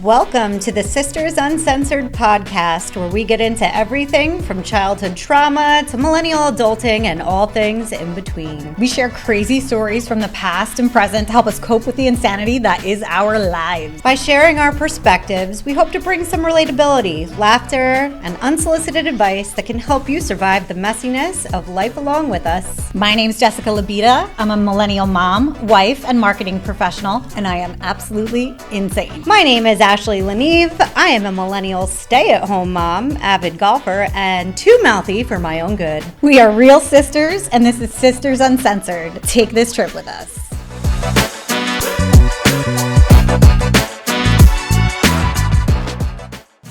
Welcome to the Sisters Uncensored podcast, where we get into everything from childhood trauma to millennial adulting and all things in between. We share crazy stories from the past and present to help us cope with the insanity that is our lives. By sharing our perspectives, we hope to bring some relatability, laughter, and unsolicited advice that can help you survive the messiness of life along with us. My name's Jessica Labita. I'm a millennial mom, wife, and marketing professional, and I am absolutely insane. My name is Ashley Lanieve. I am a millennial stay-at-home mom, avid golfer, and too mouthy for my own good. We are real sisters, and this is Sisters Uncensored. Take this trip with us.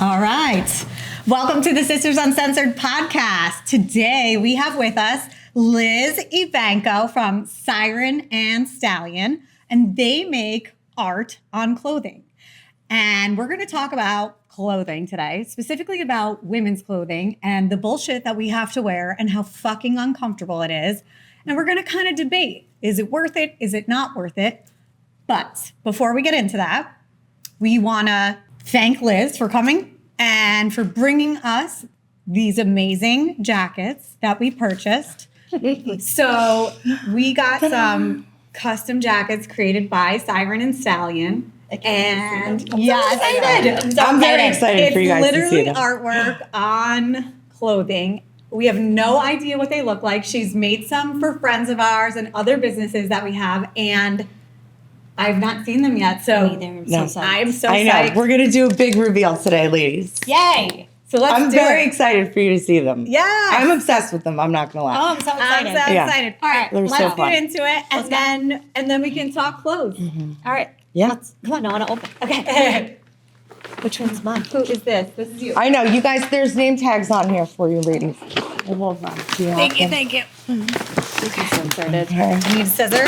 All right. Welcome to the Sisters Uncensored podcast. Today we have with us Liz Evanko from Siren and Stallion, and they make art on clothing. And we're going to talk about clothing today, specifically about women's clothing and the bullshit that we have to wear and how fucking uncomfortable it is. And we're going to kind of debate, is it worth it? Is it not worth it? But before we get into that, we want to thank Liz for coming and for bringing us these amazing jackets that we purchased. So we got some custom jackets created by Siren and Stallion. And yes, I'm very excited for you guys to see them. It's literally artwork on clothing. We have no idea what they look like. She's made some for friends of ours and other businesses that we have, and I've not seen them yet. So I'm so psyched. I know. We're gonna do a big reveal today, ladies. Yay! So let's I'm very excited for you to see them. Yeah, I'm obsessed with them. I'm not gonna lie. Oh, I'm so excited! I'm so excited. All right, let's get into it, and then we can talk clothes. Mm-hmm. All right. Yeah. Come on, I want to open. Okay. Which one's mine? Who is this? This is you. I know. You guys, there's name tags on here for you, ladies. Hold on. Thank you. Okay. You need a scissor?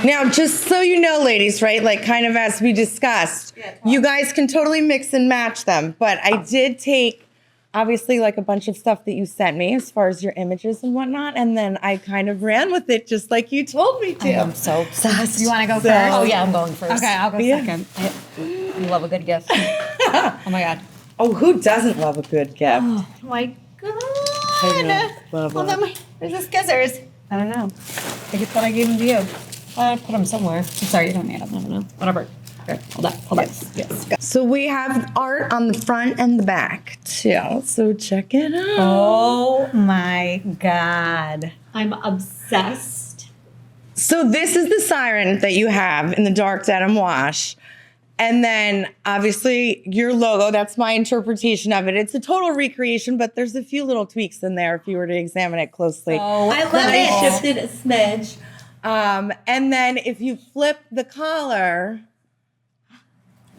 Now, just so you know, ladies, right? Like, kind of as we discussed, you guys can totally mix and match them. But I did take, obviously, like a bunch of stuff that you sent me as far as your images and whatnot, and then I kind of ran with it just like you told me to. I'm so obsessed. You want to go first? Oh, yeah, I'm going first. Okay, I'll go second. I love a good gift. Oh, my God. Oh, who doesn't love a good gift? Oh, my God. I know. Love. Where's the scissors? I don't know. I think it's what I gave them to you. I put them somewhere. I'm sorry, you don't need them. I don't know. Whatever. Okay, hold on. Yes. So we have art on the front and the back, too. So check it out. Oh, my God. I'm obsessed. So this is the Siren that you have in the dark denim wash. And then, obviously, your logo, that's my interpretation of it. It's a total recreation, but there's a few little tweaks in there if you were to examine it closely. Oh, I love it. I shifted a smidge. And then if you flip the collar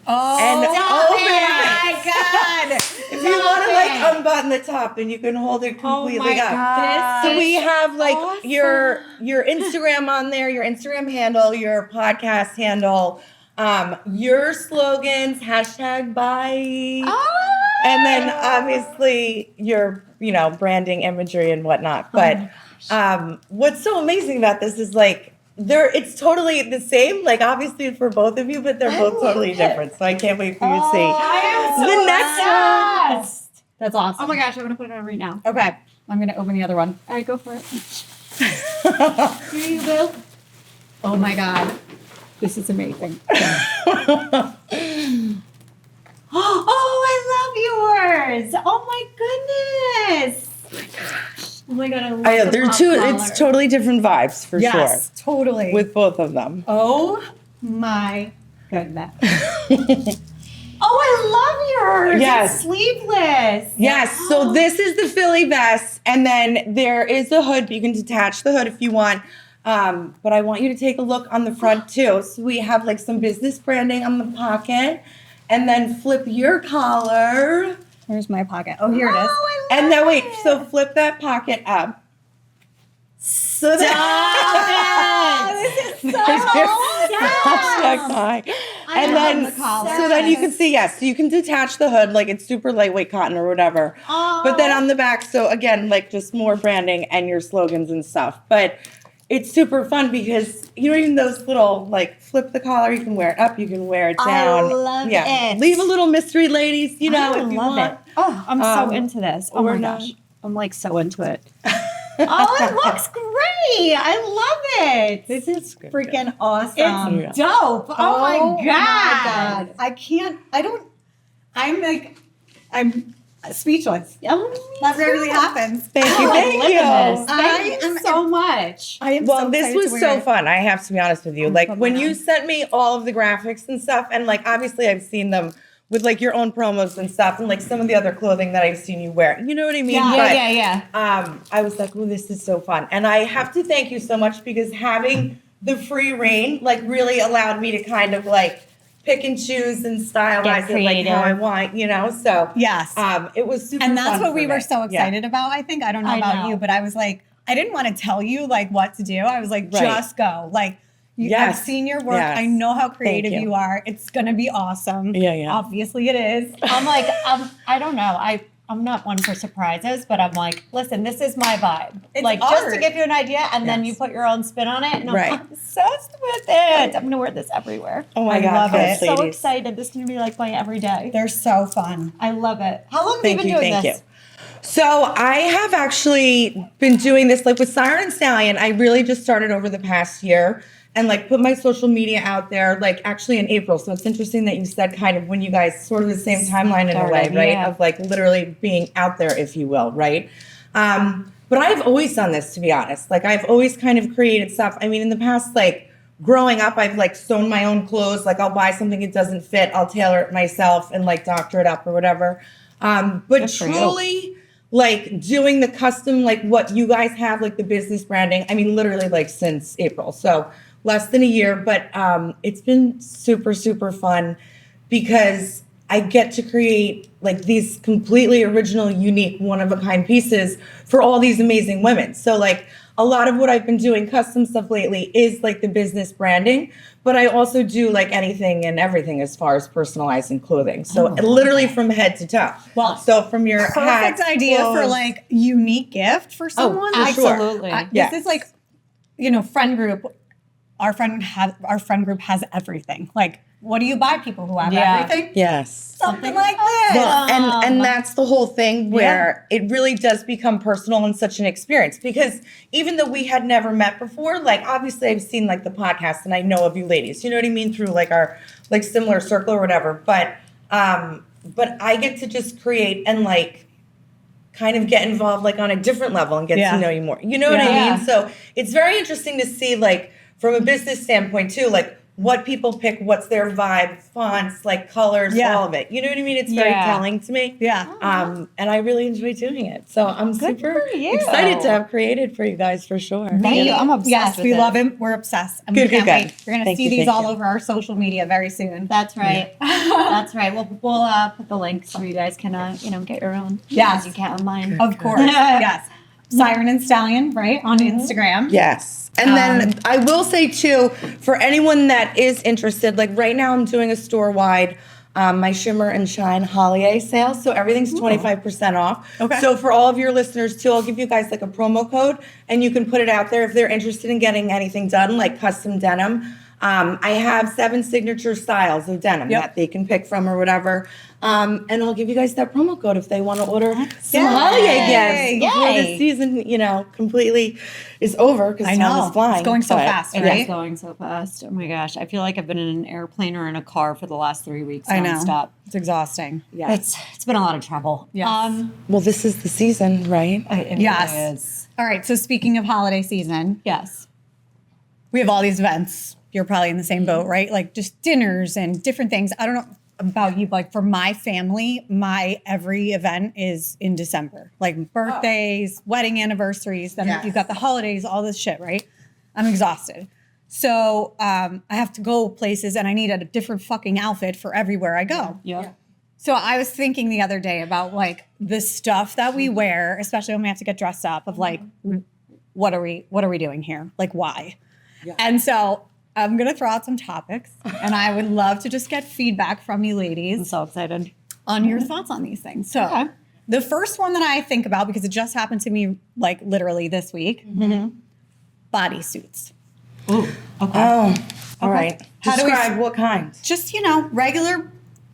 and open my God. if you want to like unbutton the top and you can hold it completely up. God. So we have like your Instagram on there, your Instagram handle, your podcast handle, your slogans, #buy, and then obviously your branding imagery and whatnot. But what's so amazing about this is like it's totally the same, like obviously for both of you, but they're both totally different. So I can't wait for you to see the next one. That's awesome. Oh, my gosh, I'm going to put it on right now. Okay, I'm going to open the other one. All right, go for it. Here you go. Oh my God. This is amazing. Oh, I love yours. Oh my goodness. Oh, my gosh. Oh, my God, I love I know the they're pop two. collar. It's totally different vibes for Yes, sure. totally. With both of them. Oh my goodness. Oh, I love yours. Yes. It's sleeveless. Yes. So this is the Philly vest, and then there is a hood. You can detach the hood if you want. But I want you to take a look on the front too. So we have like some business branding on the pocket, and then flip your collar. Where's my pocket? Oh, here it is. And then wait, so flip that pocket up. So that This is so high. And then the collar. so then you can see, yes, so you can detach the hood, like it's super lightweight cotton or whatever. Oh. But then on the back, so again, like just more branding and your slogans and stuff. But it's super fun because you know, even those little like flip the collar, you can wear it up, you can wear it down. I love it. Leave a little mystery, ladies. You know, I if you love want. it. Oh, I'm so into this. Oh or my not. gosh. I'm like so into it. Oh, it looks great. I love it. This is freaking awesome. It's dope. Oh my my God. I'm speechless. That rarely happens. Thank you. Thank you. Thank you so much. I am Well, so this excited was to wear so it. fun. I have to be honest with you. Like when you sent me all of the graphics and stuff, and like obviously I've seen them with like your own promos and stuff, and like some of the other clothing that I've seen you wear. You know what I mean? Yeah. I was like, oh, this is so fun. And I have to thank you so much because having the free reign like really allowed me to kind of like pick and choose and stylize it like how I want, you know? So Yes. it was super And that's fun what we for were me. so excited about, I think. I don't know about you, but I was like, I didn't want to tell you like what to do. I was like, Right. just go. Like, I've Yes. seen your work. Yes. I know how creative you. you are. It's going to be awesome. Yeah. Obviously it is. I'm like, I don't know. I'm not one for surprises, but I'm like, listen, this is my vibe. It's like just to art. give you an idea, and then you put your own spin on it, and I'm obsessed with it. I'm gonna wear this everywhere. Oh my I God. love yes, it. So ladies. excited. This is gonna be like my everyday. They're so fun. I love it. How long have you Thank been you, doing thank this? you. So I have actually been doing this like with Siren and Stallion. I really just started over the past year and like put my social media out there like actually in April. So it's interesting that you said kind of when you guys sort of the same timeline in a way, Started, right? yeah. Of like literally being out there, if you will, right? But I've always done this, to be honest. Like I've always kind of created stuff. I mean, in the past, like growing up, I've like sewn my own clothes. Like I'll buy something it doesn't fit, I'll tailor it myself and like doctor it up or whatever. But Good for you. truly, like doing the custom, like what you guys have, like the business branding. I mean, literally like since April, so less than a year. But it's been super, super fun because I get to create like these completely original, unique, one of a kind pieces for all these amazing women. So like a lot of what I've been doing custom stuff lately is like the business branding, but I also do like anything and everything as far as personalizing clothing. So literally from head to toe. Well, so from your Perfect hats, idea for clothes- like unique gift for someone. for Like, sure. Absolutely. Yes. This is like, you know, friend group. Our friend group has everything. Like, what do you buy people who have Yeah. everything? Yes. Something like this. Well, and that's the whole thing where it really does become personal and such an experience because even though we had never met before, like obviously I've seen like the podcast and I know of you ladies, you know what I mean, through like our like similar circle or whatever. But I get to just create and like kind of get involved like on a different level and get to know you more. You know what I Yeah. mean? So it's very interesting to see like from a business standpoint too, like what people pick, what's their vibe, fonts, like colors, all of it. You know what I mean? It's very telling to me. Yeah. And I really enjoy doing it. So I'm super for you. excited to have created for you guys for sure. Thank you. I'm obsessed Yes, with we it. love him. We're obsessed. And Good, we can't good, wait. good. You're going to Thank see you, these thank all you. over our social media very soon. That's right. That's right. We'll put the link so you guys can get your own. Yes. As you can't on mine. Of course. Yes. Siren and Stallion, right? On Instagram. Yes. And then I will say too, for anyone that is interested, like right now I'm doing a store-wide my Shimmer and Shine holiday sale. So everything's 25% off. Okay. So for all of your listeners too, I'll give you guys like a promo code and you can put it out there if they're interested in getting anything done, like custom denim. I have 7 signature styles of denim that they can pick from or whatever. And I'll give you guys that promo code if they want to order some holiday gifts before the season, completely is over because time is flying. It's going so But- fast, It right? is going so fast. Oh my gosh. I feel like I've been in an airplane or in a car for the last 3 weeks I know. nonstop. It's exhausting. Yeah. It's been a lot of trouble. Yes. Well, this is the season, right? It Yes. really is. All right. So speaking of holiday season, Yes. we have all these events. You're probably in the same boat, right? Like just dinners and different things. I don't know about you, but like for my family, my every event is in December. Like birthdays, wedding anniversaries, then you've got the holidays, all this shit, right? I'm exhausted. So I have to go places and I need a different fucking outfit for everywhere I go. Yeah. So I was thinking the other day about like the stuff that we wear, especially when we have to get dressed up, of like, what are we doing here? Like why? Yeah. And so I'm gonna throw out some topics and I would love to just get feedback from you I'm ladies so excited. on your thoughts on these things. So the first one that I think about, because it just happened to me like literally this week, bodysuits. Ooh, okay. Oh, all right. How do we- Describe what kind? Just, regular,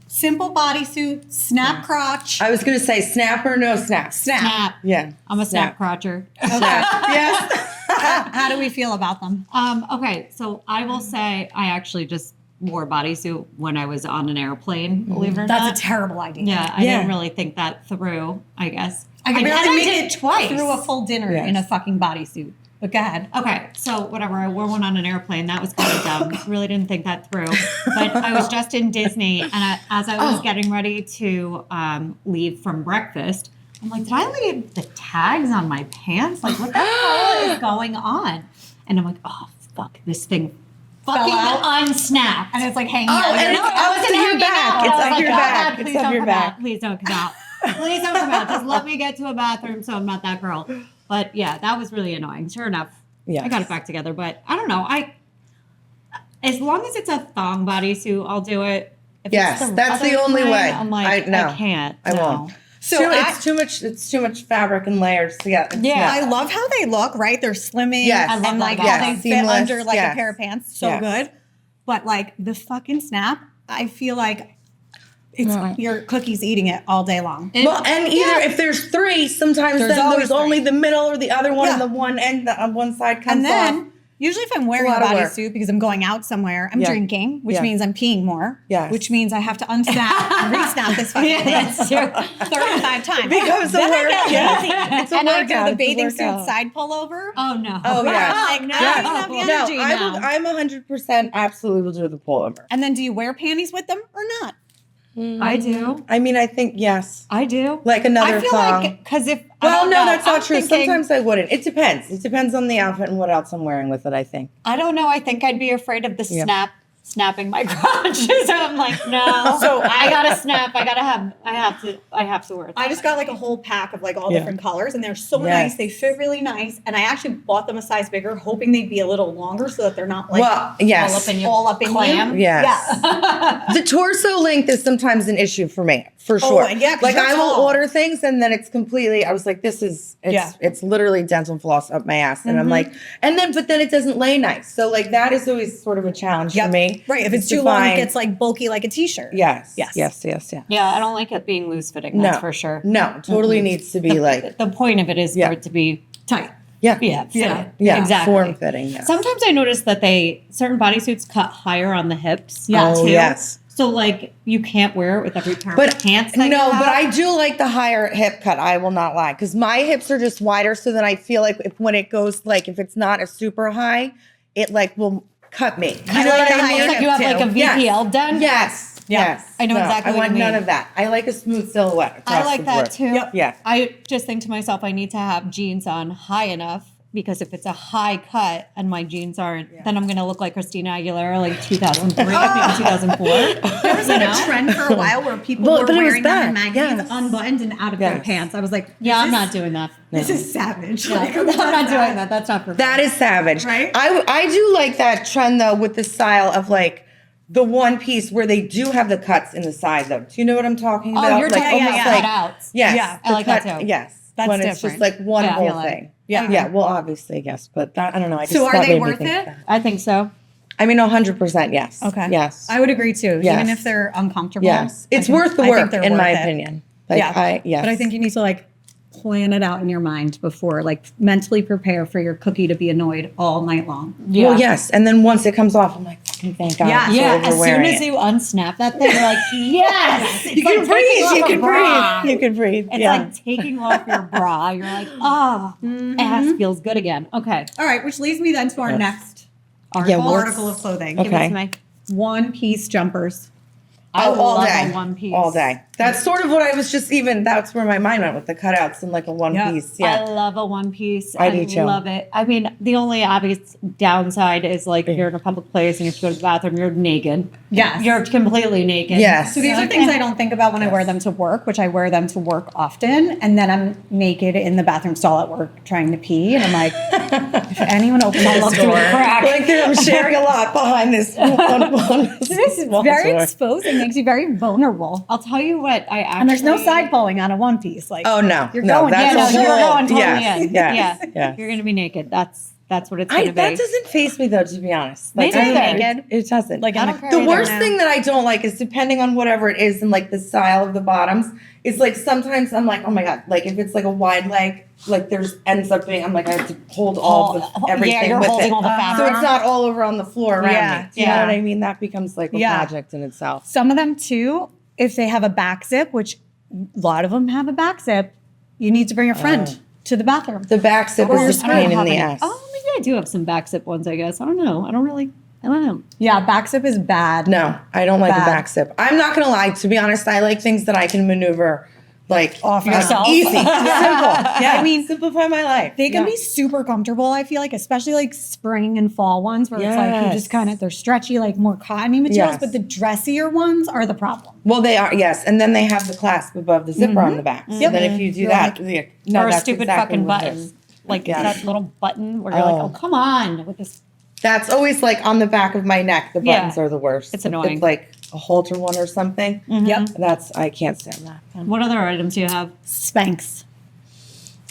simple bodysuit, snap crotch. I was going to say snap or no snap. Snap. Yeah. I'm a snap crotcher. Yes. How do we feel about them? Okay, so I will say I actually just wore a bodysuit when I was on an airplane, believe it or not. That's a terrible idea. Yeah, I didn't really think that through, I guess. I could barely and make did it twice. through a full dinner Yes. in a fucking bodysuit. But go ahead. Okay, so whatever. I wore one on an airplane. That was kind of dumb. Really didn't think that through. But I was just in Disney, and as I was getting ready to leave from breakfast, I'm like, did I leave the tags on my pants? Like, what the hell is going on? And I'm like, oh, fuck, this thing fucking unsnapped. And it's like hanging Oh, out. and Your it's nose. up to your back. It's I was up like, your oh, back. God, It's please up don't your come back. out. Please don't come out. Please don't come out. Just let me get to a bathroom so I'm not that girl. But yeah, that was really annoying. Sure enough, I got it back together. But I don't know. As long as it's a thong bodysuit, I'll do it. If Yes, it's that's the other only kind, way. I'm like, no, I can't. I no. won't. So It's too much fabric and layers together. Yeah. I love how they look, right? They're slimming. Yes. I And love like that how about they them. fit Seamless, under like yes. a pair of pants. So Yes. good. But like the fucking snap, I feel like it's your cookies eating it all day long. Well, and either if there's three, sometimes There's then always there's only three. the middle or the other one, Yeah. and the one end on one side comes And then off. usually if I'm wearing a lot of work. bodysuit because I'm going out somewhere, I'm Yeah. drinking, which Yeah. means I'm peeing more. Yes. Which means I have to unsnap and re-snap this fucking thing That's true. 35 times. Becomes a Then I work. get Yes. lazy. It's a And I workout. do the It's a bathing suit workout. side pullover. Oh, no. Oh, yes. I'm like, no, I don't have the energy now. I'm 100% absolutely will do the pullover. And then do you wear panties with them or not? I do. I mean, I think yes, I do. like another I feel thong. like, because if. I Well, don't no, know, that's not I'm true. thinking- Sometimes I wouldn't. It depends. It depends on the outfit and what else I'm wearing with it, I think. I don't know. I think I'd be afraid of the Yeah. snapping my crotch. So I'm like, no. So I gotta snap. I have to wear it. I just got like a whole pack of like all Yeah. different colors, and they're so Yes. nice. They fit really nice, and I actually bought them a size bigger, hoping they'd be a little longer so that they're not like Well, yes. all up in your all up in clam. you. Yes. Yeah. The torso length is sometimes an issue for me, for sure. and yeah, 'cause like you're I will tall. order things and then it's completely. I was like, it's literally dental floss up my ass, and I'm like, but then it doesn't lay nice. So like that is always sort of a challenge for me. Right. If it's is to too long, it find- gets like bulky like a t-shirt. Yes. Yes. Yes. Yeah, I don't like it being loose fitting. That's for sure. No, totally needs to be like The point of it is Yeah. for it to be Tight. yeah, fitted. yeah, exactly. form fitting. Yeah. Sometimes I notice that certain bodysuits cut higher on the hips. Yeah. Oh, too. yes. So like you can't wear it with every pair But of pants. That no, you have. but I do like the higher hip cut. I will not lie, because my hips are just wider. So then I feel like when it goes if it's not a super high, it like will cut me. I like the higher It's like you have like a Yes. VPL done. Yes. Yeah. Yes. I know No, exactly I what want you none mean. of that. I like a smooth silhouette. I across like the that board. too. Yep. Yeah. I just think to myself, I need to have jeans on high enough, because if it's a high cut and my jeans aren't, then I'm going to look like Christina Aguilera, like 2003, maybe 2004. There was like a trend for a while where people Well, were but it was wearing them in back, magazines yes. unbuttoned and out of their Yes. pants. I was like, Yeah, I'm this not is- doing that. This is savage. Yeah, Like, I'm not doing that. That's not for me. That is savage. Right? I do like that trend though, with the style of like the one piece where they do have the cuts in the side though. Do you know what I'm talking about? Oh, you're like talking about cutouts. Yes. Yeah, I the like that too. Yes. That's when it's different. just like one Yeah, I whole feel like- thing. Yeah. Yeah. Well, obviously, yes. But that, I don't know. I just So are that they made me worth think it? of that. I think so. I mean, 100% yes. Okay. Yes. I would agree too. Yes. Even if they're uncomfortable. Yes. It's I think- worth the I think work, they're in worth my it. opinion. Like, Yeah. yes. But I think you need to like plan it out in your mind before, like mentally prepare for your cookie to be annoyed all night long. Yeah. Well, yes. And then once it comes off, I'm like, fucking thank God. Yeah. I'm so Yeah, as soon overwearing as it. you unsnap that thing, you're like, yes! You can breathe. You can breathe. You can breathe. It's Yeah. like taking off your bra. You're like, oh, ass feels good again. Okay. All right, which leads me then to our Yes. next Yeah, article of clothing. Okay. Give it to me. One piece jumpers. I all love day. a one piece. All day. That's sort of what I was just that's where my mind went with the cutouts and like a one Yeah. piece. I Yeah. love a one piece. I do too. love it. I mean, the only obvious downside is like you're in a public place and you have to go to the bathroom, you're naked. Yes. You're completely naked. Yes. So these are things I don't think about when I wear them to work, which I wear them to work often. And then I'm naked in the bathroom stall at work trying to pee. And I'm like, if anyone opens this look through door. the crack. Like I'm sharing a lot behind this one. This is very exposing, makes you very vulnerable. I'll tell you what, I actually. And there's no side pulling on a one piece. Like, Oh no. You're no, going- that's Yeah, no, a you're whole, going totally yes, in. Yes, Yeah. yes. You're going to be naked. That's That's what it's going to be. That doesn't faze me though, to be honest. Me neither. It doesn't. Like, I don't care the either. worst thing that I don't like is depending on whatever it is and like the style of the bottoms. It's like sometimes I'm like, oh my god, like if it's like a wide leg, like ends up being, I'm like I have to hold everything you're with holding it, all the fabric. so it's not all over on the floor around me. Do you know what I mean? That becomes like a project in itself. Some of them too, if they have a back zip, which a lot of them have a back zip, you need to bring a friend to the bathroom. The back zip is the pain in the ass. Oh, maybe I do have some back zip ones, I guess. I don't know. I don't know. Yeah, back zip is bad. No, I don't like a back zip. I'm not gonna lie. To be honest, I like things that I can maneuver like off yourself. Easy, simple. Yeah, I mean, simplify my life. They can be super comfortable, I feel like, especially like spring and fall ones where it's like you just kind of, they're stretchy, like more cottony materials, but the dressier ones are the problem. Well, they are, yes. And then they have the clasp above the zipper on the back. So then if you do that, or a stupid fucking button. Like that little button where you're like, oh, come on with this. That's always like on the back of my neck. The buttons are the worst. It's annoying. It's like a halter one or something. Yep. I can't stand that. What other items do you have? Spanx.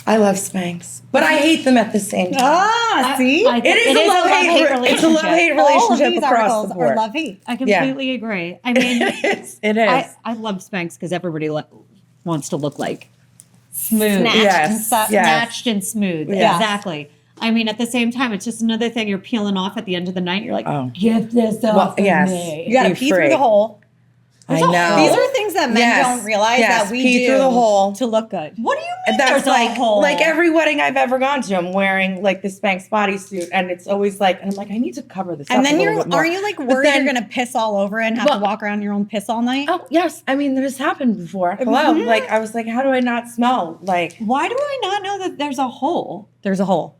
I love Spanx, but I hate them at the same time. See? It is a love-hate relationship. It's a love-hate relationship across the board. Are love-hate. I completely agree. I mean, it is. I love Spanx because everybody wants to look like smooth. Snatched and smooth. Yes. Exactly. I mean, at the same time, it's just another thing you're peeling off at the end of the night. You're like, get this off of me. You got to pee through the hole. I know. These are things that men don't realize that we pee do through the hole to look good. What do you mean That's there's a hole? like every wedding I've ever gone to, I'm wearing like the Spanx bodysuit, and it's always like, and I'm like, I need to cover this. And up then a little bit more. aren't you like worried you're gonna piss all over and have to walk around your own piss all night? Oh yes, I mean this happened before. Hello, like I was like, how do I not smell? Like, why do I not know that there's a hole? There's a hole.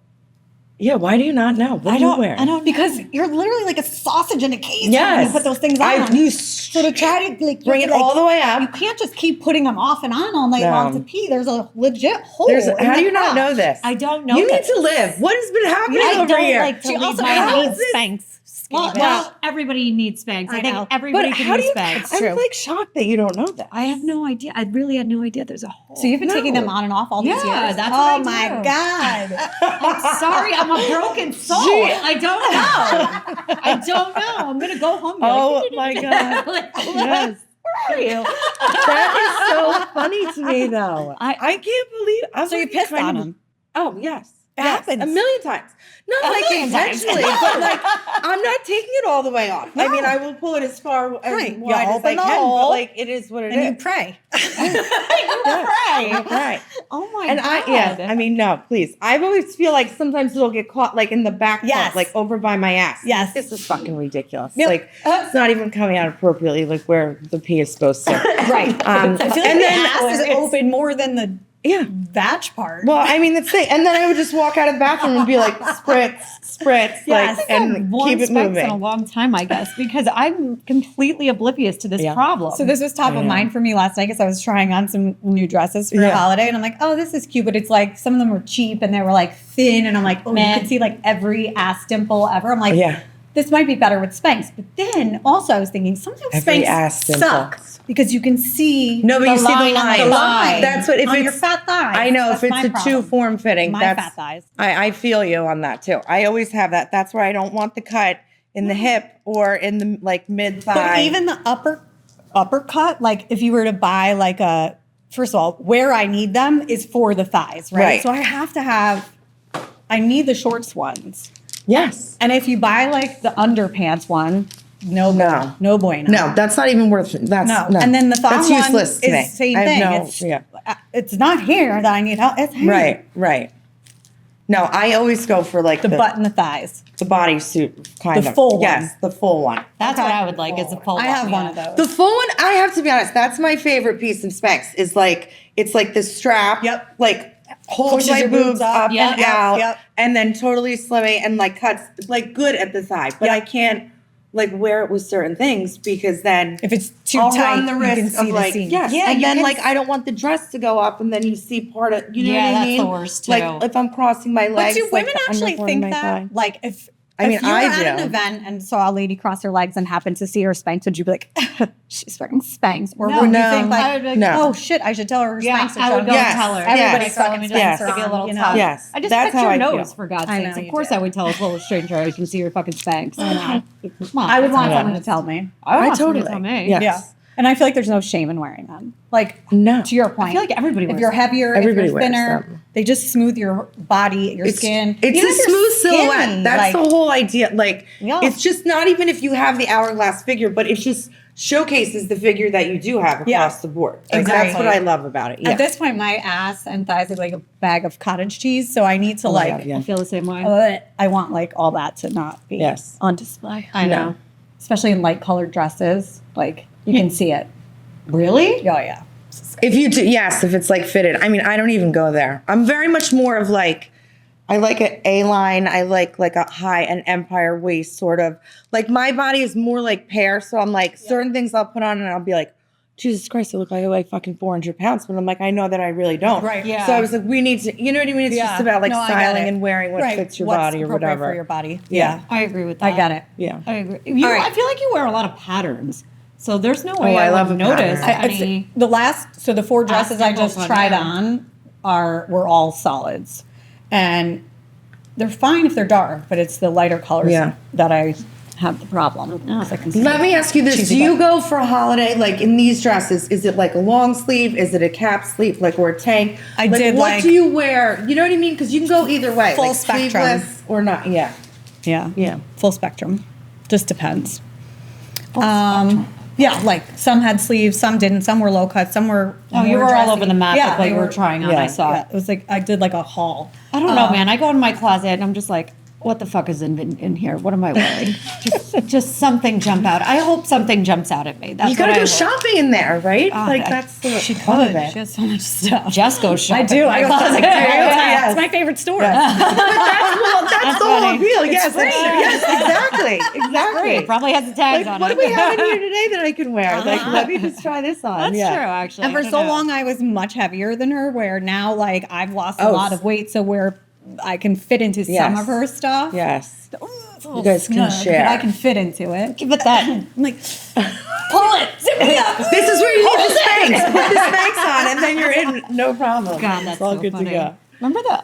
Yeah, why do you not know? What do you wear? I don't, because you're literally like a sausage in a case yes. when you put those things on. So to try to like bring it all the way up. You can't just keep putting them off and on all night long to pee. There's a legit hole. How do you not know this? I don't know. You need to live. What has been happening over here? Like to she also needs Spanx. Well, everybody needs Spanx. I think everybody can use Spanx. I'm like shocked that you don't know that. I have no idea. I really had no idea there's a hole. So you've been taking them on and off all these years? Yeah, that's oh what I do. my God. I'm sorry. I'm a broken soul. I don't know. I don't know. I'm going to go home. Oh my God. Yes. Where are you? That is so funny to me, though. I can't believe. So you pissed on them? Oh yes. It happens. A million times. Not like intentionally, but like I'm not taking it all the way off. No. I mean, I will pull it as far wide as I open can, the but hole, like it is what it is. And you pray. Right. Oh my and God. I mean, no, please. I always feel like sometimes it'll get caught like in the back part, like over by my ass. Yes. This is fucking ridiculous. Yep. Like it's not even coming out appropriately, like where the pee is supposed to. Right. I feel like the ass is open more than the vag part. Well, I mean, that's the thing. And then I would just walk out of the bathroom and be like, spritz, like, and keep it moving. In a long time, I guess, because I'm completely oblivious to this problem. So this was top of mind for me last night because I was trying on some new dresses for a holiday, and I'm like, oh, this is cute, but it's like some of them were cheap and they were like thin, and I'm like, oh, you could see like every ass dimple ever. I'm like, this might be better with Spanx. But then also I was thinking sometimes Spanx sucks. Because you can see you see the line. That's what if on it's your fat thighs. I know if it's too form fitting. My fat thighs. I feel you on that too. I always have that. That's where I don't want the cut in the hip or in the like mid thigh. But even the upper cut, like if you were to buy like a, first of all, where I need them is for the thighs, right? So I have to have. I need the shorts ones. Yes. And if you buy like the underpants one. No bueno. No, that's not even worth it. That's no. And then the thong that's useless one to is same thing. It's not here that I need help. It's here. Right. No, I always go for like the butt and the thighs. The bodysuit kind of. The full one. Yes, the full one. That's what I would like is a full one. I have one of those. The full one, I have to be honest, that's my favorite piece of Spanx is like, it's like this strap. Yep. Like holds my boobs up and out and then totally slimming and like cuts like good at the side. But I can't like wear it with certain things because then if it's too I'll tight, run the risk of like and then like I don't want the dress to go up and then you see part of you know what I mean? That's the worst too. Like if I'm crossing my legs, but do women like actually think that? Like if I mean, if you were I at an do. event and saw a lady cross her legs and happened to see her Spanx, would you be like, she's wearing Spanx? Or No. would you No. think I like, would be like, No. oh shit, I should tell her her Yeah, Spanx are I would showing. go Yes. and tell her. Everybody's Yes. fucking Yes. Spanx Yes. are Give you a on, little you know? tug. Yes. I just That's picked how your I feel. nose, for God's I know sakes. Of you course do. I would tell this little stranger I can see your fucking Spanx. I know. Come on. I would want Yeah. someone to tell me. I would I want someone to totally. tell me. Yes. Yeah. And I feel like there's no shame in wearing them. Like, No. to your point. I feel like everybody if wears you're them. heavier, Everybody if you're wears thinner, them. they just smooth your body, your skin. It's Even a if you're smooth skinny, silhouette. That's like, the whole idea. Like, Yeah. it's just not even if you have the hourglass figure, but it just showcases the figure that you do have Yeah. across the board. Like, that's Exactly. what I love about it. Yeah. At this point, my ass and thighs are like a bag of cottage cheese, so I need to my like. God, yeah. I feel the same way. I want like all that to not be Yes. on display. I No. know. Especially in light colored dresses, like you can see it. Really? Oh yeah. If you do, yes, if it's like fitted. I mean, I don't even go there. I'm very much more of like, I like an A-line. I like a high and empire waist sort of. Like my body is more like pear, so I'm like certain things I'll put on and I'll be like, Jesus Christ, I look like I weigh fucking 400 pounds. But I'm like, I know that I really don't. Right. Yeah. So I was like, we need to, you know what I mean? It's just about like No, I get styling it. and wearing what Right. fits your What's body or appropriate whatever. for your body. Yeah. I agree with that. I get it. Yeah. I agree. You, All right. I feel like you wear a lot of patterns. So there's no way I I love would a notice pattern. any. The 4 dresses I symbols just on tried there. on were all solids, and they're fine if they're dark, but it's the lighter colors Yeah. that I have the problem. 'Cause I can see Let it. me ask you this. Cheesy Do you butt. go for a holiday, like in these dresses, is it like a long sleeve? Is it a cap sleeve, like, or a tank? I like, did, what like- do you wear? You know what I mean? Because you can go either way. Full like spectrum. sleeveless or not. Yeah. Yeah, Yeah. full spectrum. Just depends. Yeah, like some had sleeves, some didn't. Some were low cut, some were. Oh, you more were all dressy. over the map Yeah, with what they you were trying on. yeah, I saw. Yeah, it was like I did like a haul. I don't know, man. I go in my closet and I'm just like, what the fuck is in here? What am I wearing? just something jump out. I hope something jumps out at me. That's You gotta what I go hope. shopping in there, right? like I- that's the She fun of could. it. She has so much stuff. Just go shopping. I do. I go Closet. yeah, it's my favorite store. That's the whole funny. appeal. Yes, free. yes, exactly, exactly. It probably has the tags Like, on what it. do we have in here today that I can wear? Like, let me just try this on. That's yeah. true, actually. And for I don't so know. long, I was much heavier than her. Where now, like, I've lost a Oh, lot of weight, so where I can fit into some Yes. of her stuff. Yes. Ooh, it's a You little guys can snug, share. But I can fit into it. Give it that. I'm like, pull it, zip me up. This is where you need the Spanx. Put the Spanx on, and then you're in. No problem. God, it's that's all so good funny. to go. Remember that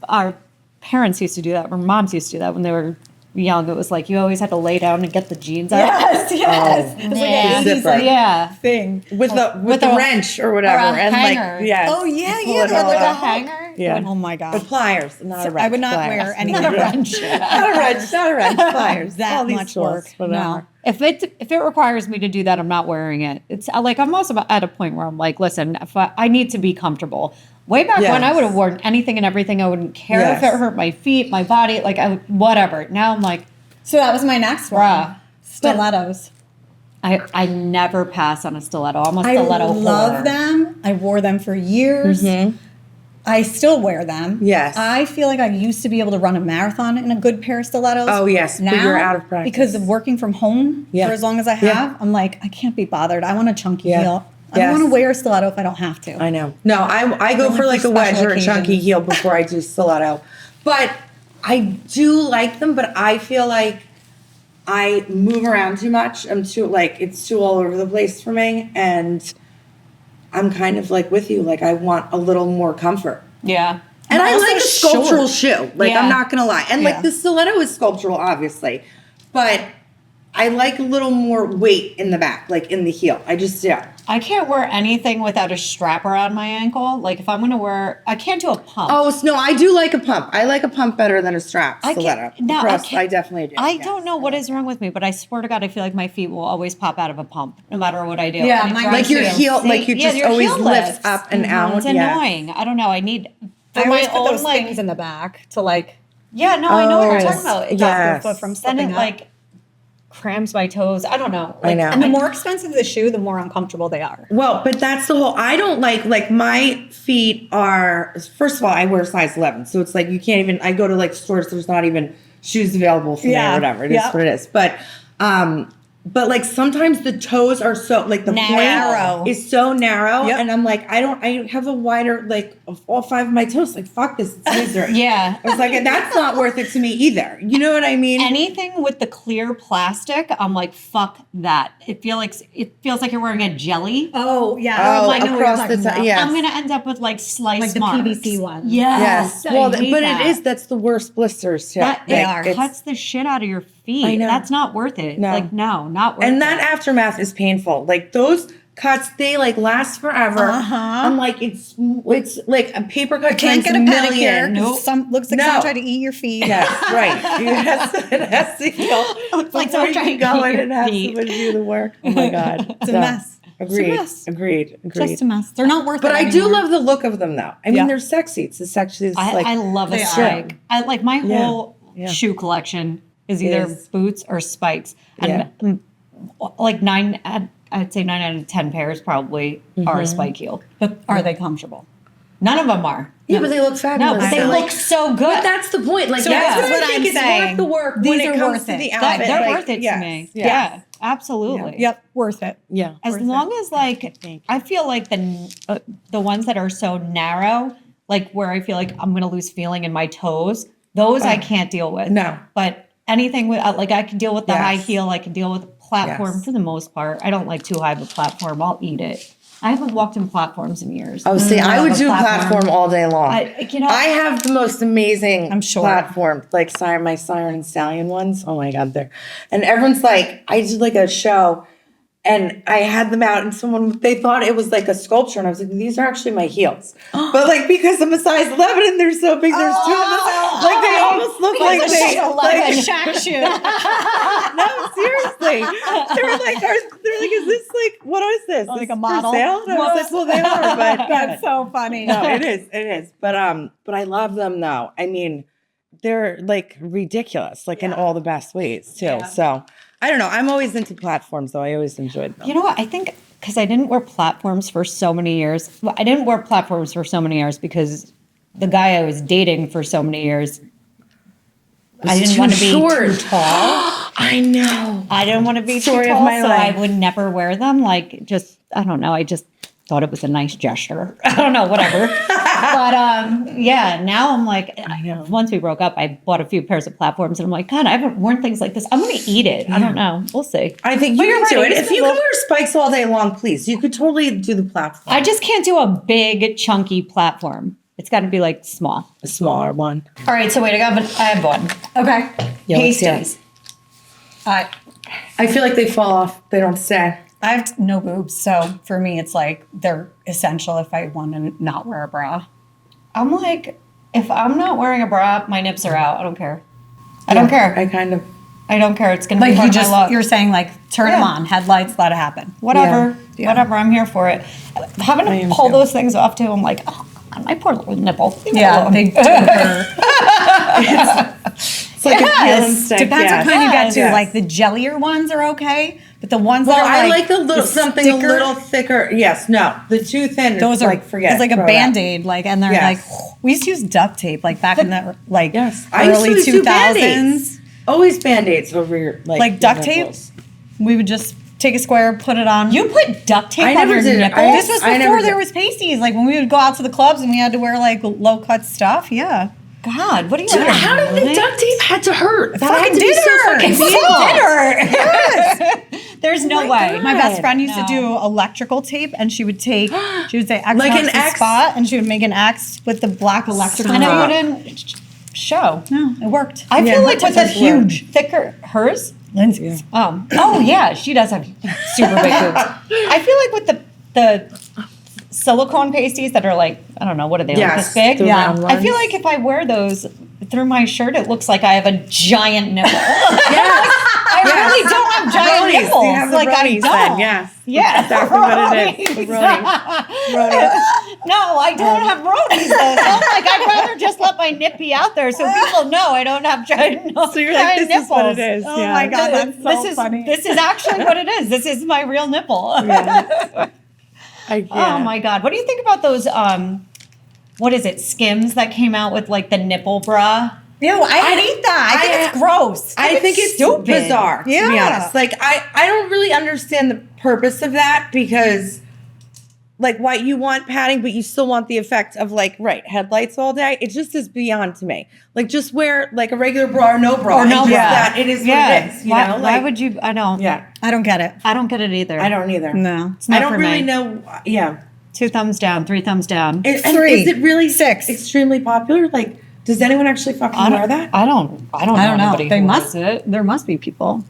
our parents used to do that, or moms used to do that when they were young. It was like you always had to lay down and get the jeans out. Yes, yes. It's like Yeah. an 80s Zipper. like, Yeah. thing. With the with the a- wrench or whatever, or a and hanger. like yes. Oh, yeah, you pull yeah, it the all other out. hanger. Yeah. Oh my god. But pliers, not a wrench. I would not pliers. wear any Not a wrench. Not a wrench. Not a wrench. Pliers. That all these much tools, work. whatever. No. If it requires me to do that, I'm not wearing it. It's like I'm also at a point where I'm like, listen, if I need to be comfortable. Way back when I Yes. would have worn anything and everything. I wouldn't care if Yes. it hurt my feet, my body, like whatever. Now I'm like, So that was my next one. Bruh. Stilettos. I never pass on a stiletto. I'm a I stiletto love whore. them. I wore them for years. I still wear them. Yes. I feel like I used to be able to run a marathon in a good pair of stilettos. Oh, yes, but Now, you're out of practice. because of working from home Yeah. for as long as I have, Yeah. I'm like, I can't be bothered. I want a chunky Yeah. heel. I Yes. don't want to wear a stiletto if I don't have to. I know. No, I go Only for for like a wedge special or a chunky occasions. heel before I do stiletto. But I do like them, but I feel like I move around too much. I'm too like it's too all over the place for me, and I'm kind of like with you. Like I want a little more comfort. Yeah. And I also like a short. sculptural shoe. Like Yeah. I'm not gonna lie. And Yeah. like the stiletto is sculptural, obviously, but I like a little more weight in the back, like in the heel. I just I can't wear anything without a strap around my ankle. Like if I'm gonna wear, I can't do a pump. Oh no, I do like a pump. I like a pump better than a strap I stiletto. can't- no, I Across- can't- I definitely do. I yes. don't know what is wrong with me, but I swear to God, I feel like my feet will always pop out of a pump, no matter what I do. Yeah, And it mine drives Like your me heel, insane. like you Yeah, just your always heel lifts up and out. It's yeah. annoying. I don't know. I need I for my always put own those like. things in the back to like Yeah, no, I know what you're Oh, talking about. It yes. stop your foot from then slipping it up. like crams my toes. I don't know. I Like, know. and the more expensive the shoe, the more uncomfortable they are. Well, but that's the whole. I don't like my feet are. First of all, I wear size 11, so it's like you can't even. I go to like stores. There's not even shoes available for me Yeah. or whatever. It is Yep. what it is. But but like sometimes the toes are so like the Narrow. point is so narrow, Yep. and I'm like, I have a wider like of all 5 of my toes. Like fuck this, it's misery. Yeah. I was like, that's not worth it to me either. You know what I mean? Anything with the clear plastic, I'm like, fuck that. It feels like you're wearing a jelly. Oh, yeah. Oh, I know what you're across talking the about. yes. I'm gonna end up with like slice Like the marks. PVC ones. Yes. Yes. Well, I hate but that. that's the worst blisters. Yeah. That They it are. cuts the shit out of your feet. I know. That's not worth it. No. Like, no, not worth it. And that aftermath is painful. Like those cuts, they like last forever. Uh-huh. I'm like, it's like a paper cut Can't times get a a million. pedicure. Nope. Some looks like No. someone tried to eat your feet. Yes, right. It has to go. Looks like Before someone you tried can to go eat in your and have feet. someone do the work. Oh my God. It's a mess. Agreed. It's a mess. Agreed. Just a mess. They're not worth But it I do anymore. love the look of them though. I mean, Yeah. they're sexy. It's actually like I love a They are. spike. I like my Yeah. whole Yeah. shoe collection is either Is- boots or spikes. And like I'd say 9 out of 10 pairs probably are a spike heel. But are they comfortable? None of them are. yeah, but they look No, fabulous. but they So, look like, so good. But that's the point. Like So that's that's what what I I'm think is saying. worth the work when These it are comes worth to it. the That- outfit. they're Like, worth it yes, to me. yes. Yeah, absolutely. Yep, worth it. Yeah. As long as like I feel like the ones that are so narrow, like where I feel like I'm gonna lose feeling in my toes, those I can't deal with. No. But anything with like I can deal with the high Yes. heel, I can deal with the platform Yes. for the most part. I don't like too high of a platform. I'll eat it. I haven't walked in platforms in years. Oh, see, I love would a do platform. platform all day long. I have the most amazing I'm sure. platform, like my Siren and Stallion ones. Oh my God, and everyone's like, I did like a show and I had them out and they thought it was like a sculpture and I was like, these are actually my heels. But like, because I'm a size 11 and they're so big, there's two of them. Like they almost look like they, Like a like, shack shoe. no, seriously. They're like, is this like, what is this? Like This a model? For sale? And I was like, well, they are, but That's so funny. no, it is. But I love them though. I mean, they're like ridiculous, like in all the best ways too. Yeah. So I don't know. I'm always into platforms though. I always enjoyed them. You know what? I think because I didn't wear platforms for so many years. Well, I didn't wear platforms for so many years because the guy I was dating for so many years, I didn't want to be too tall. I know. I didn't want to be Story too of tall, my so life. I would never wear them. Like, just I don't know. I just thought it was a nice gesture. I don't know, whatever. But yeah, now I'm like, I know. once we broke up, I bought a few pairs of platforms, and I'm like, God, I haven't worn things like this. I'm going to eat it. I don't know. We'll see. I think But you you're can do right, it. it's If you a can little- wear spikes all day long, please. You could totally do the platform. I just can't do a big, chunky platform. It's got to be like small. A smaller one. All right, so wait, I have one. Okay. Yeah, let's see it. Pasties. I feel like they fall off. They don't stay. I have no boobs, so for me, it's like they're essential if I want to not wear a bra. I'm like, if I'm not wearing a bra, my nips are out. I don't care. I don't care. I kind of. I don't care. It's gonna be Like part you of my look. you're saying like turn them Yeah. on, headlights, let it happen. Whatever. Yeah. Whatever. I'm here for it. Having I to am pull too. those things off too, I'm like, oh, God, my poor little nipple. Leave me Yeah, alone. they do hurt. It's like a peel and Yes, stick. depends yes. what kind you get to. Yes. Like the jellier ones are okay, but the ones Well, that are I like the little the something sticker, a little thicker. Yes, no, the too thin. Those are like forget. It's like a throw it out. Band-Aid, like, and they're Yes. like we used to use duct tape, like back in the like Yes, I used to early use 2000s. Band-Aids. Always Band-Aids over your Like duct tape. nipples. We would just take a square, put it on. You put duct tape I on never your did it. nipples? This was I never before there did. was pasties. Like when we would go out to the clubs and we had to wear like low cut stuff. Yeah. God, what are you Dude, doing? how did the duct tape had to hurt? That had fucking to be did so hurt. fucking It painful. did hurt. There's no my way. God. My best friend used to No. do electrical tape, and she would say X Like marks an the X? spot, and she would make an X with the black electrical And it Stop. tape. wouldn't show. No, it worked. I Yeah, feel like with that's the huge. thicker, hers? Lindsay's. Oh yeah, she does have super big boobs. I feel like with the silicone pasties that are like, I don't know, what are they, like Yes, this big? the Yeah. round I feel ones. like if I wear those through my shirt, it looks like I have a giant nipple. Yes. I really don't have giant Bronies. nipples. You have the like I bronies don't. then, yes. Yeah, That's exactly what it is. The bronies. No, I don't have bronies though. So I'm like, I'd rather just let my nip be out there so people know I don't have giant, So you're like, giant this is what nipples. it is. Oh yeah. my God, that's so this funny. This is actually what it is. This is my real nipple. Yeah. Oh my God. What do you think about those what is it, Skims that came out with like the nipple bra? Ew, I hate that. I think it's gross. I think it's stupid. bizarre, to be honest. Like, I don't really understand the purpose of that because, like, why you want padding, but you still want the effect of, like, headlights all day. It just is beyond to me. Like, just wear, like, a regular bra or no bra. Or no bra. That it is what it is, you know? Why Like, would you? I don't. yeah. I don't get it. I don't get it either. I don't either. No. It's not I don't for really me. know. Yeah. 2 thumbs down, 3 thumbs down. And 3, is it really 6 extremely popular? Like, does anyone actually fucking wear that? I don't know. Anybody They who must. wears it. There must be people.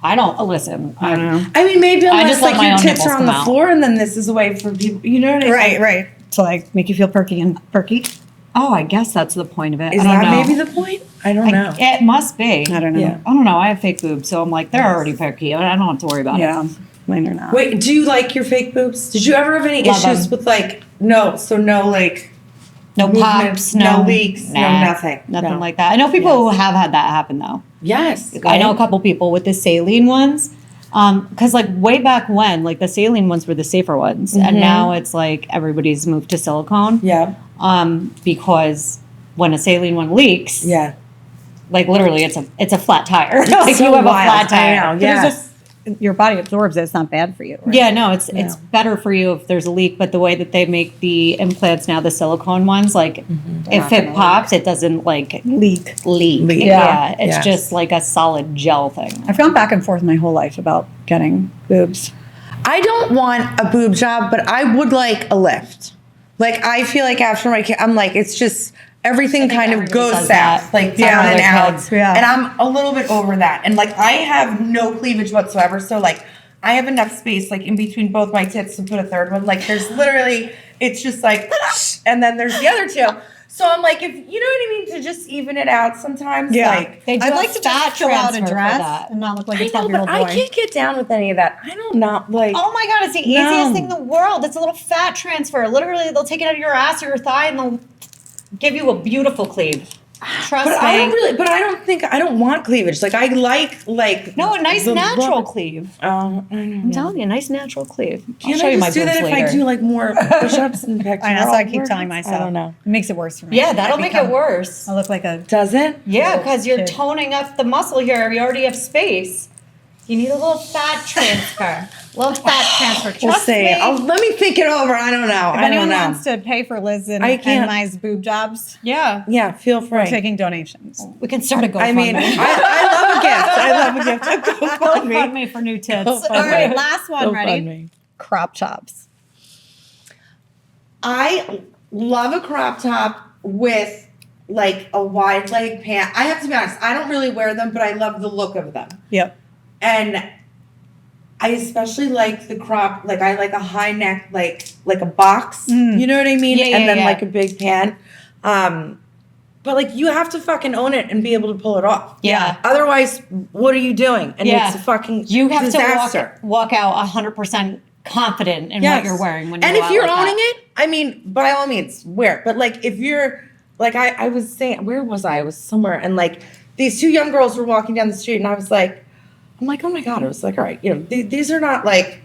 I don't listen. I don't know. I mean, maybe I unless just let like my your own tits are nipples on the come out. floor, and then this is a way for people. You know what I mean? Right. To like make you feel perky and perky. Oh, I guess that's the point of it. Is I don't that know. maybe the point? I don't know. It must be. I don't know. Yeah. I don't know. I have fake boobs, so I'm like, they're already perky. I don't have to worry about it. Yeah. Mine are not. Wait, do you like your fake boobs? Did you ever have any Love issues them. with like no like No movements, pops, no leaks, no nothing, Nothing no. like that. I know people who have had that happen though. Yes, I know a couple people with the saline ones. Because like way back when, like the saline ones were the safer ones, and now it's like everybody's moved to silicone. Yeah, Because when a saline one leaks, yeah. like literally, it's a flat tire. Like so you have wild. a flat tire. I know, yeah. There's just your body absorbs it. It's not bad for you. Right? Yeah, no, it's better for you if there's a leak. But the way that they make the implants now, the silicone ones, like if it pops, it doesn't like Leak. leak. Yeah. It's Yeah. just like a solid gel thing. I've gone back and forth my whole life about getting boobs. I don't want a boob job, but I would like a lift. Like I feel like after my kid, I'm like it's just everything kind of everybody goes says south, that. like Yeah, down and their out. kids. Yeah. And I'm a little bit over that. And like I have no cleavage whatsoever, so like I have enough space like in between both my tits to put a third one. Like there's literally, it's just like, and then there's the other two. So I'm like, if you know what I mean, to just even it out sometimes. Like, They do I'd a like to fat just fill out a transfer for dress that. and not look like I a know, 12-year-old but boy. I can't get down with any of that. I don't not like. Oh my god, it's the easiest thing in the world. It's a little fat transfer. Literally, they'll take it out of your ass or your thigh and they'll give you a beautiful cleave. Trust But me. I don't want cleavage. Like I like. No, a nice the natural look. cleave. Oh, I know. I'm telling you, a nice natural cleave. I'll Can show I you my just do boobs that if later. I do like more push-ups and pectoral? I know, so I keep work? telling myself. I don't know. It makes it worse for me. Yeah, that'll make it worse. I look like a. Does it? Yeah, because you're Kid. toning up the muscle here. You already have space. You need a little fat transfer. Little fat transfer. We'll Trust see. me. Let me think it over. I don't know. If I don't anyone know. wants to pay for Liz and I can't- my boob jobs, Yeah, Yeah, feel free. taking donations. we can start a GoFundMe. I mean, I love a gift. I love a gift. GoFundMe. GoFundMe for new tits. All right, last one. Ready? GoFundMe. Crop tops. I love a crop top with like a wide leg pant. I have to be honest, I don't really wear them, but I love the look of them. Yep. And I especially like the crop, like I like a high neck, like a box. You know what I mean? Yeah, and then yeah. like a big pant. But like you have to fucking own it and be able to pull it off. Yeah. Otherwise, what are you doing? And Yeah. it's a fucking You have disaster. to walk out 100% confident in what you're wearing when you and go if out you're like owning that. it, I mean, by all means, wear it. But like, if you're like, I was saying, where was I? I was somewhere, and like these two young girls were walking down the street, and I'm like, oh my god! I was like, all right, you know, these are not like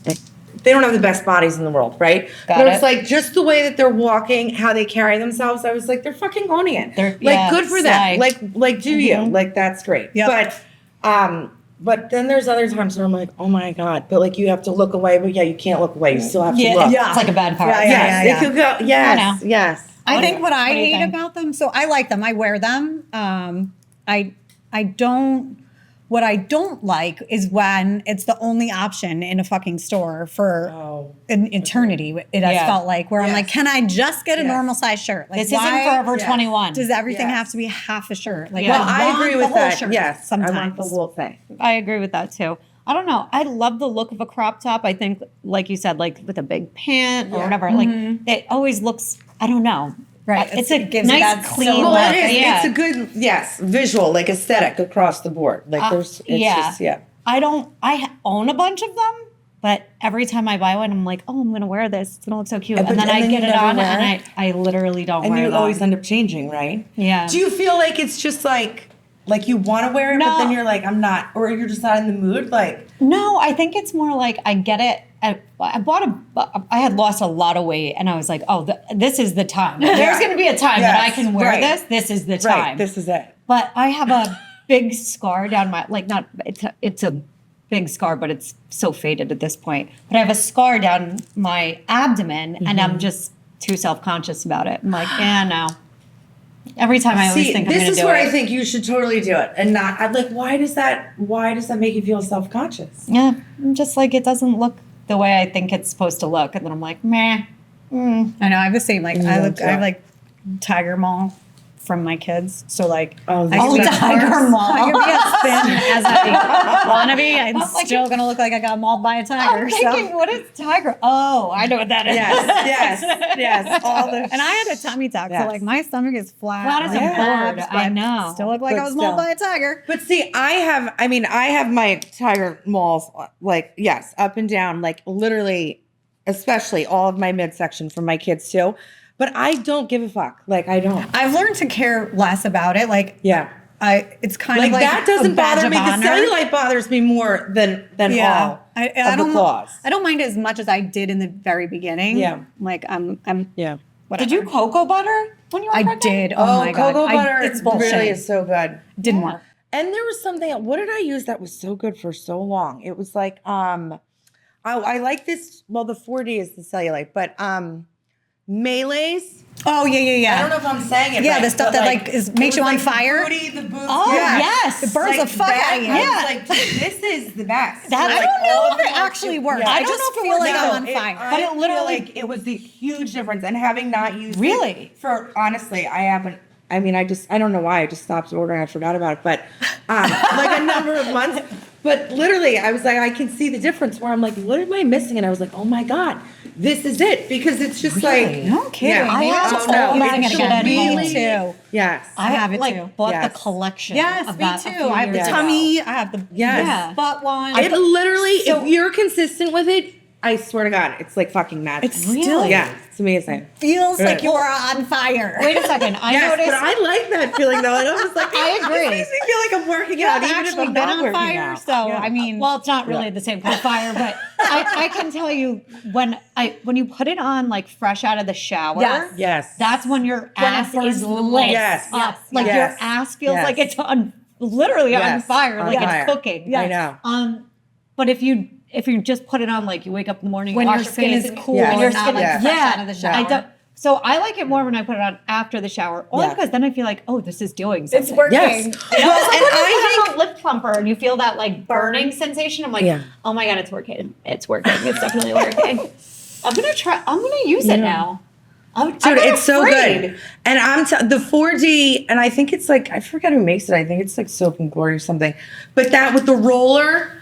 they don't have the best bodies in the world, right? Got but it. it's like just the way that they're walking, how they carry themselves. I was like, they're fucking owning it. They're- like, yeah, good for slay. them. Like, do you? Like, that's great. Yep. But then there's other times where I'm like, oh my god! But like, you have to look away. But yeah, you can't look away. You still have to look. It's like a bad part. Yeah, Yes, yeah. it could go. Yes, yes. I think what I do you hate think? about them, so I like them. I wear them. I don't. What I don't like is when it's the only option in a fucking store for an eternity. It has Yeah. felt like where I'm Yes. like, can I just get a Yes. normal size shirt? Like, This why isn't Forever 21. does everything Yes. have to be half a shirt? Like, Yeah. Well, I want agree the with whole that. shirt Yes, sometimes. I want the whole thing. I agree with that too. I don't know. I love the look of a crop top. I think, like you said, like with a big pant or whatever, like it always looks, I don't know. Right. It's It a gives you nice, that clean silhouette. look. Well, it is. Yeah. It's a good, visual, like aesthetic across the board. Like there's, it's just, I own a bunch of them, but every time I buy one, I'm like, oh, I'm going to wear this. It's going to look so cute. But- And then and I then get you it never on wear and it? I literally don't And wear you them. always end up changing, right? Yeah. Do you feel like it's just like Like you want to wear it, but then you're like, I'm not, or you're just not in the mood. Like, no, I think it's more like I get it. I had lost a lot of weight, and I was like, oh, this is the time. There's going to be a time that I can wear this. This is the time. Right, this is it. But I have a big scar down my, it's a big scar, but it's so faded at this point. But I have a scar down my abdomen, and I'm just too self-conscious about it. I'm like, no. Every time I always think I'm going to do it. This is where I think you should totally do it, and not. I'm like, why does that make you feel self-conscious? Yeah, I'm just like, it doesn't look the way I think it's supposed to look, and then I'm like, meh. I know I have the same. Like I have like Tiger Mall from my kids. So like, Tiger Mall. I can be as thin as I want to be. I'm still gonna look like I got mauled by a tiger. I'm thinking, what is tiger? Oh, I know what that is. Yes. All the and I had a tummy tuck, so like my stomach is flat as a board. I know. Still look like I was mauled by a tiger. But see, I have my Tiger Malls like up and down, like literally, especially all of my midsection from my kids too. But I don't give a fuck. Like, I don't. I've learned to care less about it. Like, it's kind of like that doesn't bother me. The cellulite bothers me more than all of the claws. I don't mind it as much as I did in the very beginning. Yeah. Like, I'm whatever. Did you cocoa butter when you were pregnant? I did. Oh my God. Cocoa butter it's bullshit. really is so good. Didn't work. And there was something, what did I use that was so good for so long? It was like, I like this, well, the 4D is the cellulite, but Melee's. Oh yeah. I don't know if I'm saying it. Yeah, right, the stuff that makes you on fire. The boots. Oh yes, it burns the fuck out of you. I was like, this is the best. I don't know if it actually works. I just feel like I'm on fire. But it literally, it was the huge difference. And having not used it for, honestly, I haven't. I mean, I don't know why I just stopped ordering. I forgot about it, but like a number of months. But literally, I was like, I can see the difference where I'm like, what am I missing? And I was like, oh my God, this is it. Because it's just like, no kidding. Yeah. I have using it again. Me too. Yes. I have it too. Bought the collection. Yes, of me that too. I have the tummy. I have the butt one. It literally, if you're consistent with it, I swear to God, it's like fucking magic. It's still, it's amazing. Feels like you're on fire. Wait a second. I noticed. But I like that feeling though. And I was like, I agree. It makes me feel like I'm working out, even if I'm not working fire, out. So I mean, well, it's not really the same kind of fire, but I can tell you when you put it on like fresh out of the shower. Yes. That's when your ass is lit. Yes. Like your ass feels like it's literally on fire, like it's cooking. I know. But if you just put it on, like you wake up in the morning, when wash your skin face, is cool, and your not skin like fresh out of the shower. So I like it more when I put it on after the shower, only because then I feel like, oh, this is doing something. It's working. Yes. You know, it's like when you put on a lip plumper and you feel that like burning sensation. I'm like, oh my God, it's working. It's working. It's definitely working. I'm gonna use it now. Dude, it's so good. And the 4D, and I think it's like, I forget who makes it. I think it's like Soap and Glory or something. But that with the roller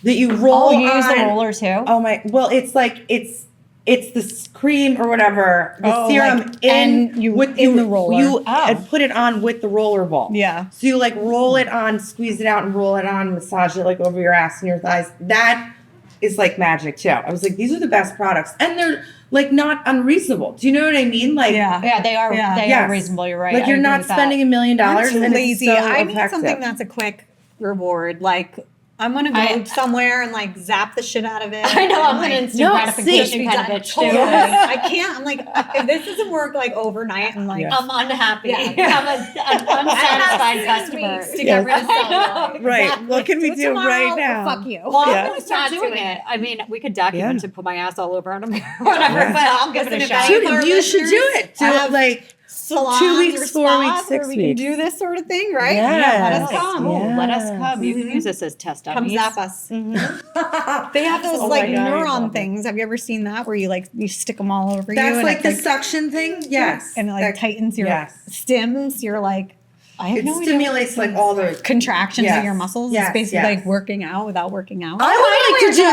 that you roll on. You use the roller too? Oh my, well, it's like, it's the cream or whatever, the serum like, in the roller. You put it on with the roller ball. Yeah. So you like roll it on, squeeze it out and roll it on, massage it like over your ass and your thighs. That is like magic too. I was like, these are the best products. And they're like not unreasonable. Do you know what I mean? Like, yeah, they are. Yeah. They are reasonable. You're right. Like you're not spending $1 million. I'm too and lazy. It's so I need effective. something that's a quick reward. Like I'm gonna go somewhere and like zap the shit out of it. I know. I'm an instant gratification kind of bitch too. I can't. I'm like, if this doesn't work like overnight, I'm like, I'm unhappy. Yeah. I'm an unsatisfied customer. To get rid of cellulite. Right. Exactly. What can we do right now? Fuck you. Well, I'm going to start doing it. I mean, we could document and put my ass all over on them, whatever, but I'll give it a shot. Dude, you should do it. Do it like salons 2 weeks, 4 weeks, 6 weeks. We can do this sort of thing, right? Yes. Let us come. Yes. Let us come. You can use this as test dummies. Come zap us. They have those like neuron things. Have you ever seen that where you stick them all over you? That's like and the suction thing? Yes. And it like tightens your stims. You're like, it stimulates like all the contractions of your muscles. It's basically like working out without working out. I would like to do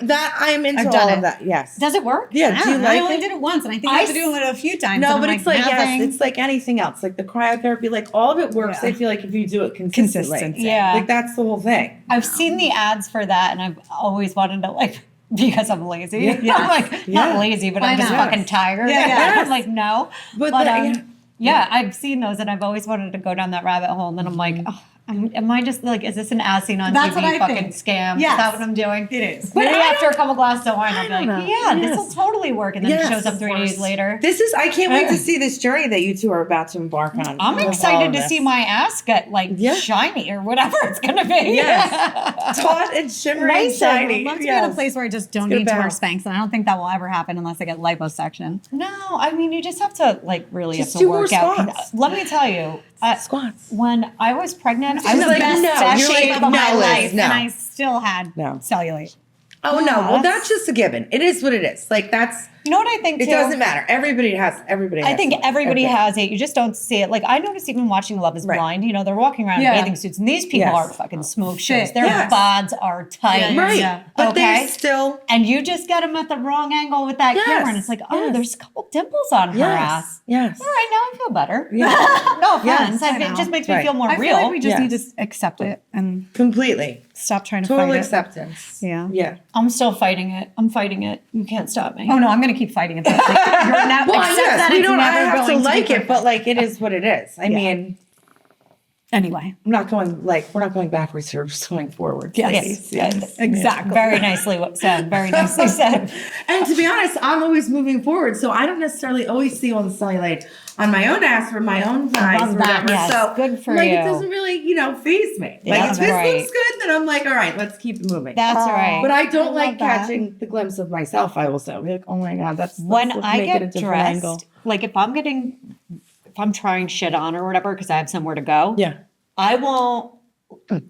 that. I am into all of that. Yes. Does it work? Yeah. Do you like I only did it once, and I think I have to do it a few times. No, but it's like it's like anything else. Like the cryotherapy, like all of it works. I feel like if you do it consistently. Yeah. Like that's the whole thing. I've seen the ads for that, and I've always wanted to like. Because I'm lazy. Yeah. I'm like, not lazy, but I'm just fucking tired. Yeah. I'm like, no. But I've seen those and I've always wanted to go down that rabbit hole. And then I'm like, Am I just like, is this an as seen on That's TV what I fucking think. scam? Yes. Is that what I'm doing? It is. But maybe I after a couple glasses of wine, I'll be like, know. yeah, this Yes. will totally work. And then it shows up 3 days later. I can't wait to see this journey that you two are about to embark on. I'm With all excited of to this. see my ass get like shiny or whatever it's going to be. Yes. Taut and shimmering and Nice. shiny. I'd love to be in a place where I just don't Good need to wear bounce. Spanx, and I don't think that will ever happen unless I get liposuction. No, I mean, you just have to like really Just have to do more work out. squats. Let me tell you, Squats. when I was pregnant, I She's was like, the best no. You're shape like, of my no, Liz, life, no. and I still had No. cellulite. Oh no! Well, that's just a given. It is what it is. Like that's. You know what I think It too? doesn't matter. Everybody has. I think everybody has it. You just don't see it. Like I noticed even watching Love is Right. Blind, you know, they're walking around Yeah. in bathing suits and these people Yes. are fucking smoke shows. Shit. Their Yes. bods are tight. Yeah, Right. yeah. But Okay. they're still. And you just get them at the wrong angle with that Yes. camera. And it's like, oh, Yes. there's a couple dimples on her ass. Yes. All right, now I feel better. Yeah. No Yes, offense. I It know. just makes me Right. feel more I real. feel like we just Yes. need to accept it and Completely. stop trying to Total fight acceptance. Yeah. Yeah. I'm still fighting it. I'm fighting it. You can't stop me. it. Oh no, I'm going to keep fighting it. But, like, you're not, Well, accept yes, that we it's don't. I never have to going be like it, perfect. but like it is what it is. I mean, Anyway. I'm not going like we're not going backwards. We're just going forward. Yes. Yes. Exactly. Very nicely said. Very nicely said. And to be honest, I'm always moving forward, so I don't necessarily always see all the cellulite on my own ass or my own thighs or love that. whatever. Yes, So good for like you. it doesn't really, faze me. Like That's if this right. looks good, then I'm like, all right, let's keep it moving. That's right. But I don't I like love that. catching the glimpse of myself. I will say, I'll be like, oh my god, let's when let's I make it a get different dressed, angle. like if I'm trying shit on or whatever, because I have somewhere to go, Yeah. I won't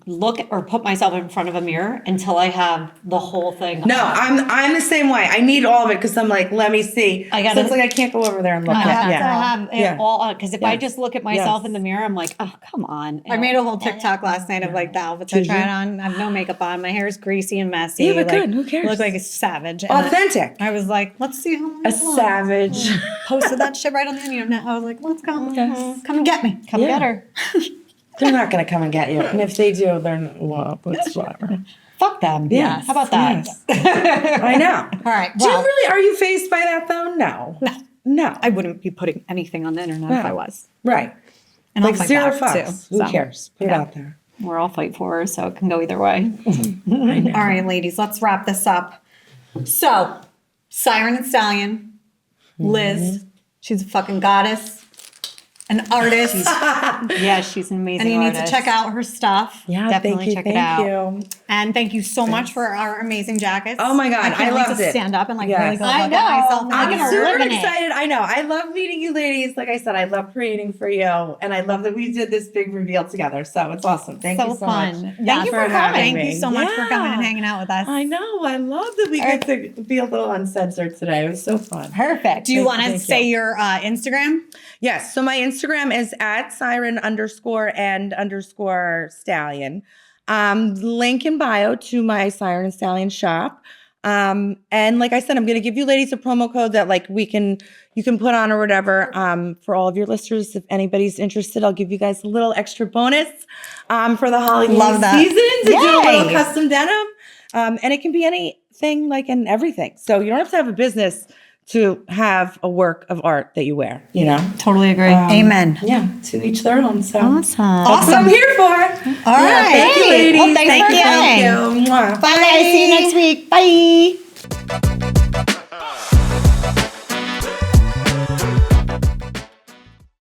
look or put myself in front of a mirror until I have the whole thing. No, on. I'm the same way. I need all of it because I'm like, let me see. I gotta- So it's like I can't go over there and look I at have it. to have it Yeah. all on because if I Yes. just look at myself Yes. in the mirror, I'm like, oh come on. I made a whole TikTok last night of like the outfits I Did you? tried on. I have no makeup on. My hair is greasy and messy. Yeah, but like, good. Who cares? Look like a savage. And Authentic. I was like, let's see how A savage. posted that shit right on the internet. I was like, let's go. Yes. Come and get me. Come Yeah. get her. They're not going to come and get you. And if they do, they're not, well, it's whatever. Fuck them. Yes. How about that? Yes. I know. All right. Do you Well, really, are you faced by that though? No. No. I wouldn't be putting anything on the internet if No. I was. Right. And Like I'll fight zero back, fucks. too, Who so. cares? Put it out there. We're all fight for her, so it can go either way. All right, ladies, let's wrap this up. So, Siren and Stallion, Liz, she's a fucking goddess, an artist, Yeah, she's an amazing and you need artist. to check out her stuff. Yeah, Definitely thank you. check it Thank out. you. And thank you so much for our amazing jackets. Oh my God, I can't I wait loved to it. stand up and like Yes. really go I look know. at myself. And I'm like, gonna super live in it. excited. I know. I love meeting you ladies. Like I said, I love creating for you. And I love that we did this big reveal together. So it's awesome. Thank you so much. Thank you for having coming. me. Thank you so much for coming and Yeah. hanging out with us. I know. I love that we get to be a little uncensored today. It was so fun. Perfect. Do you want to Thank say you. your Instagram? Yes. So my Instagram is at Siren_and_Stallion. Link in bio to my Siren and Stallion shop. And like I said, I'm going to give you ladies a promo code that like you can put on or whatever. For all of your listeners, if anybody's interested, I'll give you guys a little extra bonus for the holiday Love that. season to do a little Yay. custom denim. And it can be anything like and everything. So you don't have to have a business to have a work of art that you wear, you know? Totally agree. Amen. Yeah, to each their own. So Awesome. that's what I'm here for. All right. Thank you, ladies. Well, thanks for Thank coming. you. Mwah. Bye. See you next week. Bye.